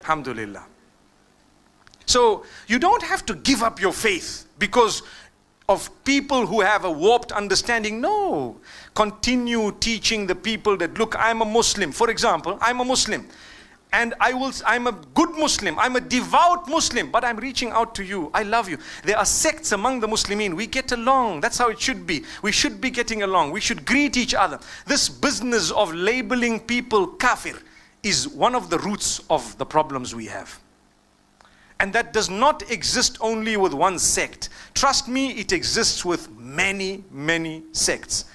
Alhamdulillah. So you don't have to give up your faith because of people who have a warped understanding. No. Continue teaching the people that, look, I'm a Muslim. For example, I'm a Muslim. And I'm a good Muslim. I'm a devout Muslim. But I'm reaching out to you. I love you. There are sects among the Muslimin. We get along. That's how it should be. We should be getting along. We should greet each other. This business of labeling people kafir is one of the roots of the problems we have. And that does not exist only with one sect. Trust me, it exists with many, many sects.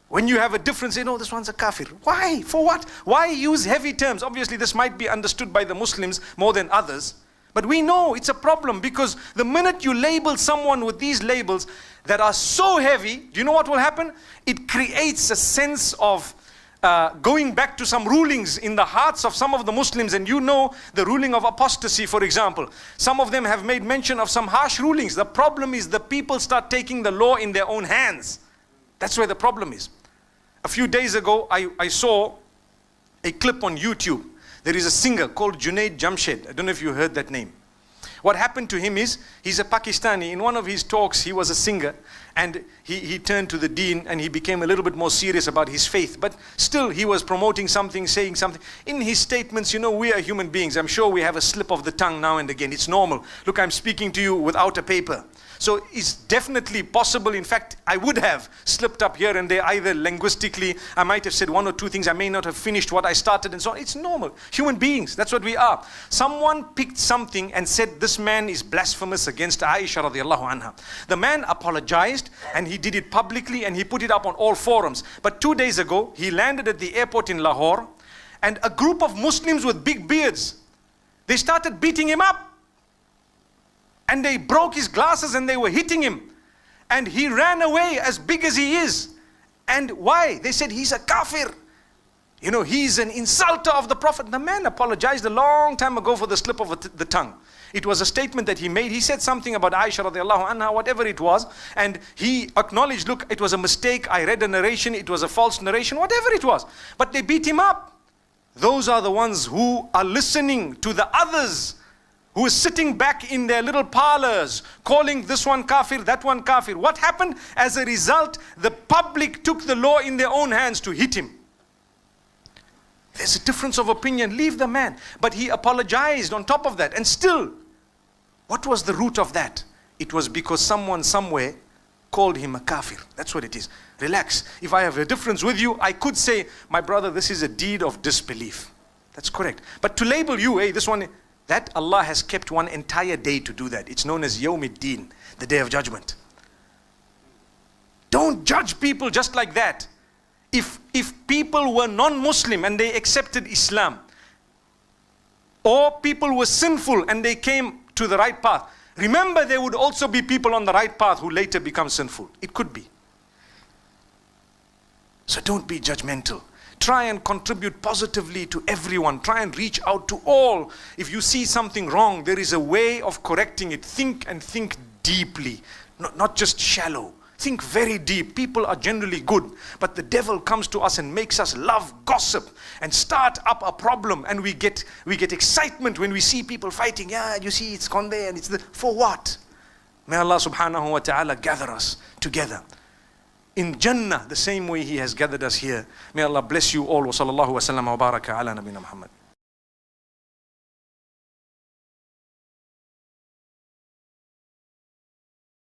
When you have a difference, you know, this one's a kafir. Why? For what? Why use heavy terms? Obviously, this might be understood by the Muslims more than others. But we know it's a problem because the minute you label someone with these labels that are so heavy, do you know what will happen? It creates a sense of going back to some rulings in the hearts of some of the Muslims. And you know the ruling of apostasy, for example. Some of them have made mention of some harsh rulings. The problem is the people start taking the law in their own hands. That's where the problem is. A few days ago, I saw a clip on YouTube. There is a singer called Junaid Jamshed. I don't know if you heard that name. What happened to him is, he's a Pakistani. In one of his talks, he was a singer. And he turned to the deen and he became a little bit more serious about his faith. But still, he was promoting something, saying something. In his statements, you know, we are human beings. I'm sure we have a slip of the tongue now and again. It's normal. Look, I'm speaking to you without a paper. So it's definitely possible. In fact, I would have slipped up here and there, either linguistically, I might have said one or two things, I may not have finished what I started and so on. It's normal. Human beings, that's what we are. Someone picked something and said this man is blasphemous against Aisha radiallahu anha. The man apologized and he did it publicly and he put it up on all forums. But 2 days ago, he landed at the airport in Lahore and a group of Muslims with big beards, they started beating him up. And they broke his glasses and they were hitting him. And he ran away as big as he is. And why? They said he's a kafir. You know, he's an insulter of the Prophet. The man apologized a long time ago for the slip of the tongue. It was a statement that he made. He said something about Aisha radiallahu anha, whatever it was. And he acknowledged, look, it was a mistake. I read a narration. It was a false narration, whatever it was. But they beat him up. Those are the ones who are listening to the others who is sitting back in their little parlors, calling this one kafir, that one kafir. What happened? As a result, the public took the law in their own hands to hit him. There's a difference of opinion. Leave the man. But he apologized on top of that. And still, what was the root of that? It was because someone somewhere called him a kafir. That's what it is. Relax. If I have a difference with you, I could say, my brother, this is a deed of disbelief. That's correct. But to label you, hey, this one, that Allah has kept one entire day to do that. It's known as Yawmiddin, the Day of Judgment. Don't judge people just like that. If people were non-Muslim and they accepted Islam, or people were sinful and they came to the right path, remember there would also be people on the right path who later become sinful. It could be. So don't be judgmental. Try and contribute positively to everyone. Try and reach out to all. If you see something wrong, there is a way of correcting it. Think and think deeply, not just shallow. Think very deep. People are generally good, but the devil comes to us and makes us love gossip and start up a problem, and we get excitement when we see people fighting. Yeah, you see, it's gone there and it's the for what? May Allah subhanahu wa ta'ala gather us together in Jannah the same way He has gathered us here. May Allah bless you all. Wa sallallahu wa sallam wa baraka ala nabina Muhammad.